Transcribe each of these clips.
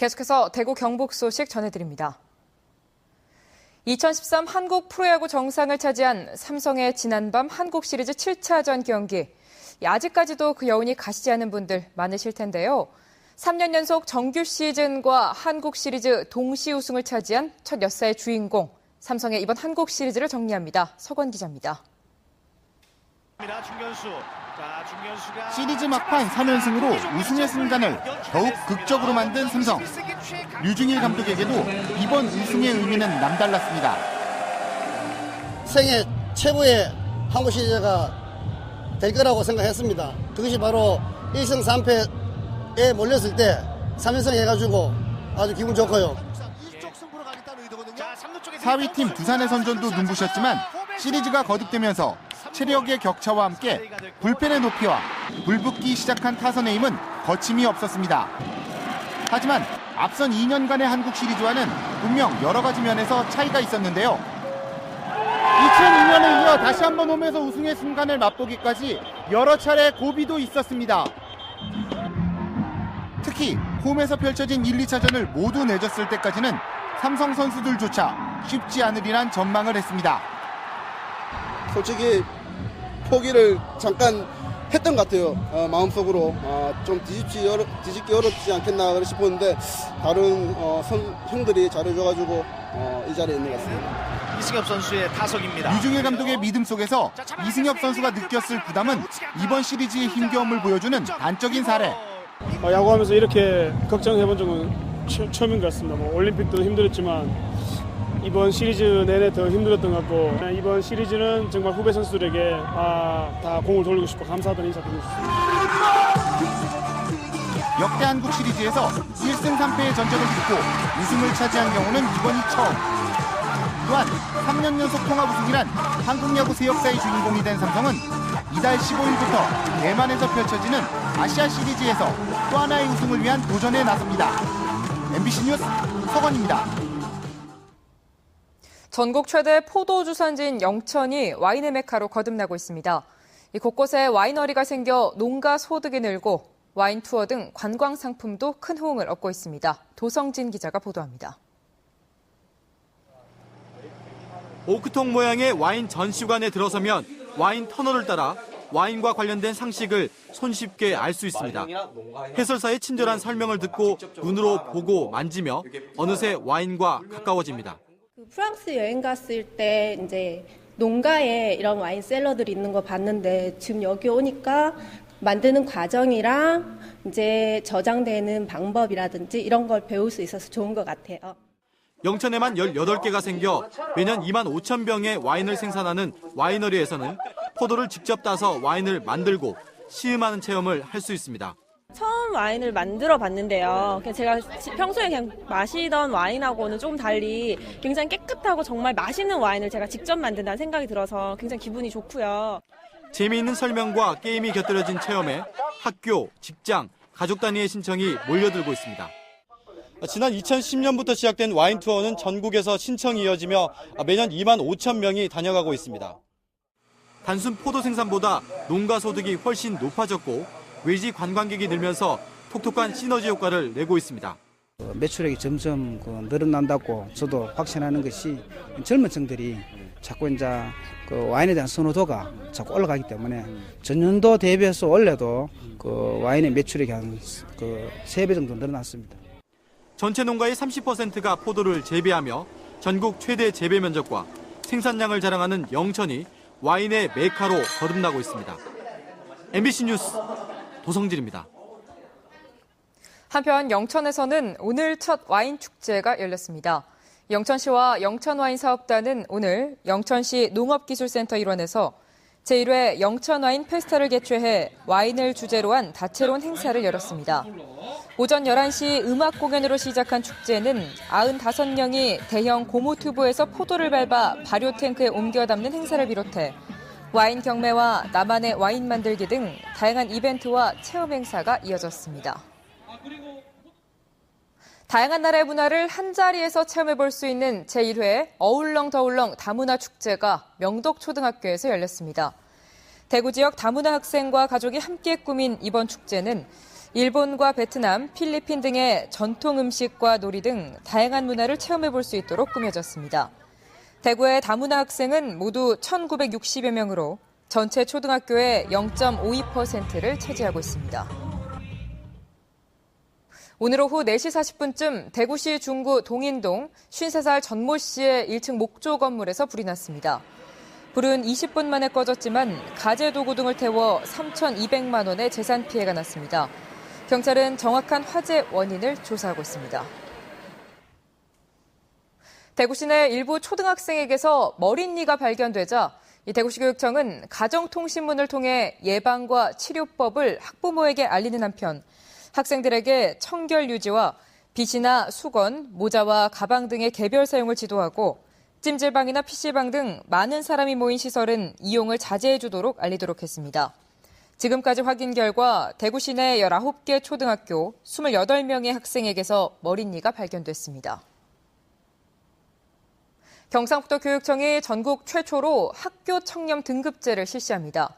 계속해서 대구 경북 소식 전해드립니다. 2013 한국 프로야구 정상을 차지한 삼성의 지난밤 한국 시리즈 7차전 경기. 아직까지도 그 여운이 가시지 않은 분들 많으실 텐데요. 3년 연속 정규 시즌과 한국 시리즈 동시 우승을 차지한 첫 역사의 주인공, 삼성의 이번 한국 시리즈를 정리합니다. 서건 기자입니다. 시리즈 막판 3연승으로 우승의 순간을 더욱 극적으로 만든 삼성. 류중일 감독에게도 이번 우승의 의미는 남달랐습니다. 생애 최고의 한국 시리즈가 될 거라고 생각했습니다. 그것이 바로 1승 3패에 몰렸을 때 3연승 해가지고 아주 기분 좋고요. 4위 팀 두산의 선전도 눈부셨지만 시리즈가 거듭되면서 체력의 격차와 함께 불펜의 높이와 불붙기 시작한 타선의 힘은 거침이 없었습니다. 하지만 앞선 2년간의 한국 시리즈와는 분명 여러 가지 면에서 차이가 있었는데요. 2002년에 이어 다시 한번 홈에서 우승의 순간을 맛보기까지 여러 차례 고비도 있었습니다. 특히 홈에서 펼쳐진 1, 2차전을 모두 내줬을 때까지는 삼성 선수들조차 쉽지 않으리란 전망을 했습니다. 솔직히 포기를 잠깐 했던 것 같아요. 마음속으로 좀 뒤집기 어렵지 않겠나 싶었는데 다른 형들이 잘해줘가지고 이 자리에 있는 것 같습니다. 이승엽 선수의 타석입니다. 류중일 감독의 믿음 속에서 이승엽 선수가 느꼈을 부담은 이번 시리즈의 힘겨움을 보여주는 단적인 사례. 야구하면서 이렇게 걱정해본 적은 처음인 것 같습니다. 올림픽도 힘들었지만 이번 시리즈 내내 더 힘들었던 것 같고 이번 시리즈는 정말 후배 선수들에게 다 공을 돌리고 싶고 감사하다는 인사드리고 싶습니다. 역대 한국 시리즈에서 1승 3패의 전적을 딛고 우승을 차지한 경우는 이번이 처음. 또한 3년 연속 통합 우승이란 한국 야구 새 역사의 주인공이 된 삼성은 이달 15일부터 대만에서 펼쳐지는 아시아 시리즈에서 또 하나의 우승을 위한 도전에 나섭니다. MBC 뉴스 서건입니다. 전국 최대 포도 주산지인 영천이 와인의 메카로 거듭나고 있습니다. 곳곳에 와이너리가 생겨 농가 소득이 늘고 와인 투어 등 관광 상품도 큰 호응을 얻고 있습니다. 도성진 기자가 보도합니다. 오크통 모양의 와인 전시관에 들어서면 와인 터널을 따라 와인과 관련된 상식을 손쉽게 알 수 있습니다. 해설사의 친절한 설명을 듣고 눈으로 보고 만지며 어느새 와인과 가까워집니다. 프랑스 여행 갔을 때 이제 농가에 이런 와인 셀러들이 있는 거 봤는데 지금 여기 오니까 만드는 과정이랑 이제 저장되는 방법이라든지 이런 걸 배울 수 있어서 좋은 것 같아요. 영천에만 18개가 생겨 매년 2만 5천 병의 와인을 생산하는 와이너리에서는 포도를 직접 따서 와인을 만들고 시음하는 체험을 할 수 있습니다. 처음 와인을 만들어 봤는데요. 제가 평소에 그냥 마시던 와인하고는 조금 달리 굉장히 깨끗하고 정말 맛있는 와인을 제가 직접 만든다는 생각이 들어서 굉장히 기분이 좋고요. 재미있는 설명과 게임이 곁들여진 체험에 학교, 직장, 가족 단위의 신청이 몰려들고 있습니다. 지난 2010년부터 시작된 와인 투어는 전국에서 신청이 이어지며 매년 2만 5천 명이 다녀가고 있습니다. 단순 포도 생산보다 농가 소득이 훨씬 높아졌고 외지 관광객이 늘면서 톡톡한 시너지 효과를 내고 있습니다. 매출액이 점점 늘어난다고 저도 확신하는 것이 젊은 층들이 자꾸 이제 와인에 대한 선호도가 자꾸 올라가기 때문에 전년도 대비해서 올해도 와인의 매출액이 한 3배 정도 늘어났습니다. 전체 농가의 30%가 포도를 재배하며 전국 최대 재배 면적과 생산량을 자랑하는 영천이 와인의 메카로 거듭나고 있습니다. MBC 뉴스 도성진입니다. 한편 영천에서는 오늘 첫 와인 축제가 열렸습니다. 영천시와 영천와인사업단은 오늘 영천시 농업기술센터 일원에서 제1회 영천와인 페스타를 개최해 와인을 주제로 한 다채로운 행사를 열었습니다. 오전 11시 음악 공연으로 시작한 축제는 95명이 대형 고무튜브에서 포도를 밟아 발효 탱크에 옮겨 담는 행사를 비롯해 와인 경매와 나만의 와인 만들기 등 다양한 이벤트와 체험 행사가 이어졌습니다. 다양한 나라의 문화를 한자리에서 체험해볼 수 있는 제1회 어울렁더울렁 다문화 축제가 명덕초등학교에서 열렸습니다. 대구 지역 다문화 학생과 가족이 함께 꾸민 이번 축제는 일본과 베트남, 필리핀 등의 전통 음식과 놀이 등 다양한 문화를 체험해 볼 수 있도록 꾸며졌습니다. 대구의 다문화 학생은 모두 1,960여 명으로 전체 초등학교의 0.52%를 차지하고 있습니다. 오늘 오후 4시 40분쯤 대구시 중구 동인동 53살 전모 씨의 1층 목조 건물에서 불이 났습니다. 불은 20분 만에 꺼졌지만 가재 도구 등을 태워 3,200만 원의 재산 피해가 났습니다. 경찰은 정확한 화재 원인을 조사하고 있습니다. 대구시 내 일부 초등학생에게서 머릿니가 발견되자 대구시교육청은 가정통신문을 통해 예방과 치료법을 학부모에게 알리는 한편 학생들에게 청결 유지와 빗이나 수건, 모자와 가방 등의 개별 사용을 지도하고 찜질방이나 PC방 등 많은 사람이 모인 시설은 이용을 자제해 주도록 알리도록 했습니다. 지금까지 확인 결과 대구시 내 19개 초등학교 28명의 학생에게서 머릿니가 발견됐습니다. 경상북도 교육청이 전국 최초로 학교 청렴 등급제를 실시합니다.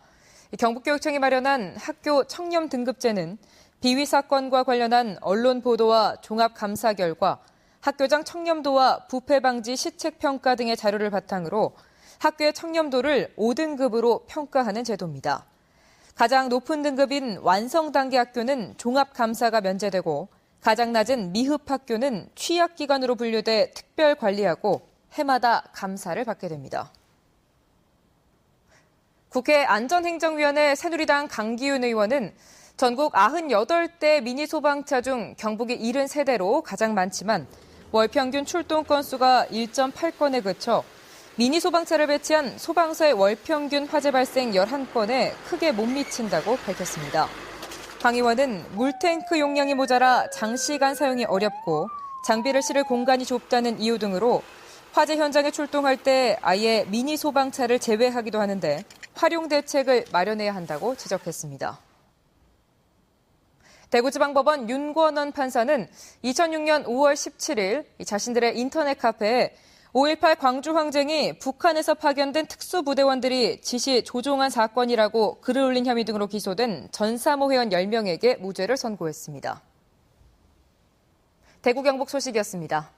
경북교육청이 마련한 학교 청렴 등급제는 비위 사건과 관련한 언론 보도와 종합 감사 결과 학교장 청렴도와 부패 방지 시책 평가 등의 자료를 바탕으로 학교의 청렴도를 5등급으로 평가하는 제도입니다. 가장 높은 등급인 완성 단계 학교는 종합 감사가 면제되고 가장 낮은 미흡 학교는 취약 기관으로 분류돼 특별 관리하고 해마다 감사를 받게 됩니다. 국회 안전행정위원회 새누리당 강기훈 의원은 전국 98대 미니 소방차 중 경북이 73대로 가장 많지만 월 평균 출동 건수가 1.8건에 그쳐 미니 소방차를 배치한 소방서의 월 평균 화재 발생 11건에 크게 못 미친다고 밝혔습니다. 강 의원은 물탱크 용량이 모자라 장시간 사용이 어렵고 장비를 실을 공간이 좁다는 이유 등으로 화재 현장에 출동할 때 아예 미니 소방차를 제외하기도 하는데 활용 대책을 마련해야 한다고 지적했습니다. 대구지방법원 윤권원 판사는 2006년 5월 17일 자신들의 인터넷 카페에 5.18 광주 항쟁이 북한에서 파견된 특수부대원들이 지시 조종한 사건이라고 글을 올린 혐의 등으로 기소된 전사모 회원 10명에게 무죄를 선고했습니다. 대구 경북 소식이었습니다.